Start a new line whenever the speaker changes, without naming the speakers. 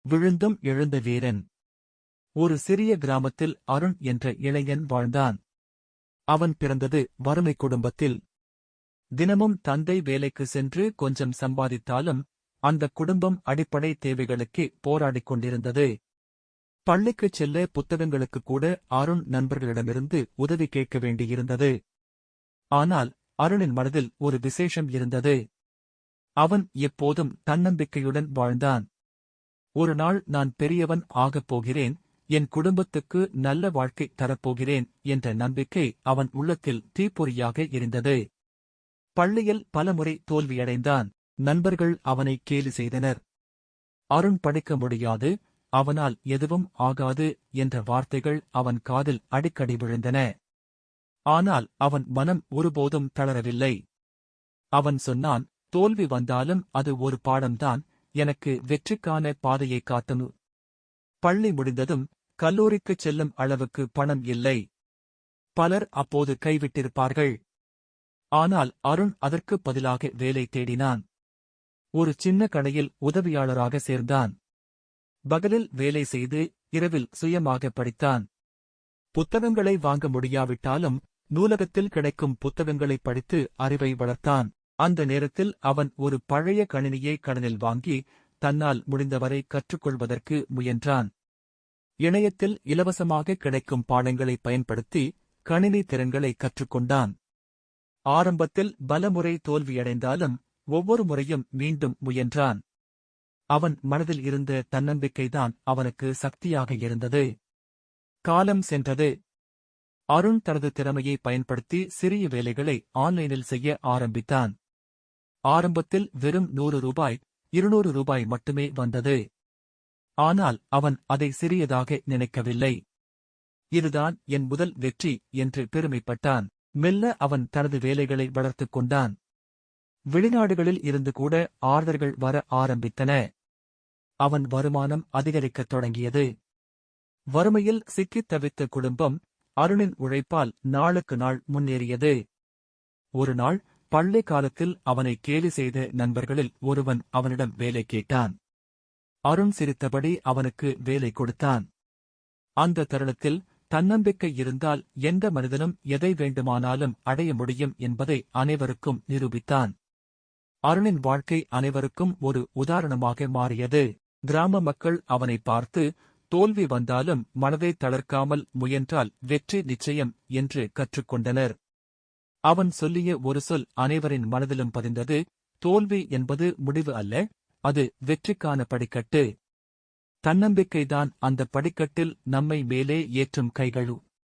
விழுந்தும் எழுந்த வீரன். ஒரு சிறிய கிராமத்தில் அருண் என்ற இளைஞன் வாழ்ந்தான். அவன் பிறந்தது வறுமை குடும்பத்தில். தினமும் தந்தை வேலைக்கு சென்று கொஞ்சம் சம்பாதித்தாலும் அந்த குடும்பம் அடிப்படை தேவைகளுக்கு போராடிக் கொண்டிருந்தது. பள்ளிக்குச் செல்ல புத்தகங்களுக்கு கூட அருண் நண்பர்களிடமிருந்து உதவி கேட்க வேண்டியிருந்தது. ஆனால் அருணின் மனதில் ஒரு விசேஷம் இருந்தது. அவன் எப்போதும் தன்னம்பிக்கையுடன் வாழ்ந்தான். ஒரு நாள் நான் பெரியவன் ஆகப் போகிறேன், என் குடும்பத்துக்கு நல்ல வாழ்க்கை தரப்போகிறேன் என்ற நம்பிக்கை அவன் உள்ளத்தில் தீப்பொறியாக எரிந்தது. பள்ளியில் பலமுறை தோல்வியடைந்தான். நண்பர்கள் அவனை கேலி செய்தனர். அருண் படிக்க முடியாது, அவனால் எதுவும் ஆகாது என்ற வார்த்தைகள் அவன் காதில் அடிக்கடி விழுந்தன. ஆனால் அவன் மனம் ஒருபோதும் தளரவில்லை. அவன் சொன்னான், தோல்வி வந்தாலும் அது ஒரு பாடம்தான், எனக்கு வெற்றிக்கான பாதையை காட்டும். பள்ளி முடிந்ததும் கல்லூரிக்குச் செல்லும் அளவுக்கு பணம் இல்லை. பலர் அப்போது கைவிட்டிருப்பார்கள். ஆனால் அருண் அதற்கு பதிலாக வேலை தேடினான். ஒரு சின்ன கடையில் உதவியாளராக சேர்ந்தான். பகலில் வேலை செய்து இரவில் சுயமாக படித்தான். புத்தகங்களை வாங்க முடியாவிட்டாலும் நூலகத்தில் கிடைக்கும் புத்தகங்களை படித்து அறிவை வளர்த்தான். அந்த நேரத்தில் அவன் ஒரு பழைய கணினியை கடனில் வாங்கி தன்னால் முடிந்தவரை கற்றுக்கொள்வதற்கு முயன்றான். இணையத்தில் இலவசமாக கிடைக்கும் பாடங்களை பயன்படுத்தி கணினி திறன்களை கற்றுக்கொண்டான். ஆரம்பத்தில் பலமுறை தோல்வியடைந்தாலும் ஒவ்வொரு முறையும் மீண்டும் முயன்றான். அவன் மனதில் இருந்த தன்னம்பிக்கைதான் அவனுக்கு சக்தியாக இருந்தது. காலம் சென்றது. அருண் தனது திறமையை பயன்படுத்தி சிறிய வேலைகளை ஆன்லைனில் செய்ய ஆரம்பித்தான். ஆரம்பத்தில் வெறும் 100 ரூபாய், 200 ரூபாய் மட்டுமே வந்தது. ஆனால் அவன் அதை சிறியதாக நினைக்கவில்லை. இதுதான் என் முதல் வெற்றி என்று பெருமைப்பட்டான். மெல்ல அவன் தனது வேலைகளை வளர்த்துக் கொண்டான். வெளிநாடுகளில் இருந்து கூட ஆர்டர்கள் வர ஆரம்பித்தன. அவன் வருமானம் அதிகரிக்கத் தொடங்கியது. வறுமையில் சிக்கித் தவித்த குடும்பம் அருணின் உழைப்பால் நாளுக்கு நாள் முன்னேறியது. ஒரு நாள் பள்ளி காலத்தில் அவனை கேலி செய்த நண்பர்களில் ஒருவன் அவனிடம் வேலை கேட்டான். அருண் சிரித்தபடி அவனுக்கு வேலை கொடுத்தான். அந்த தருணத்தில் தன்னம்பிக்கை இருந்தால் எந்த மனிதனும் எதை வேண்டுமானாலும் அடைய முடியும் என்பதை அனைவருக்கும் நிரூபித்தான். அருணின் வாழ்க்கை அனைவருக்கும் ஒரு உதாரணமாக மாறியது. கிராம மக்கள் அவனை பார்த்து, தோல்வி வந்தாலும் மனதை தளர்க்காமல் முயன்றால் வெற்றி நிச்சயம் என்று கற்றுக்கொண்டனர். அவன் சொல்லிய ஒரு சொல் அனைவரின் மனதிலும் பதிந்தது, தோல்வி என்பது முடிவு அல்ல, அது வெற்றிக்கான படிக்கட்டு. தன்னம்பிக்கைதான் அந்த படிக்கட்டில் நம்மை மேலே ஏற்றும் கைகள்.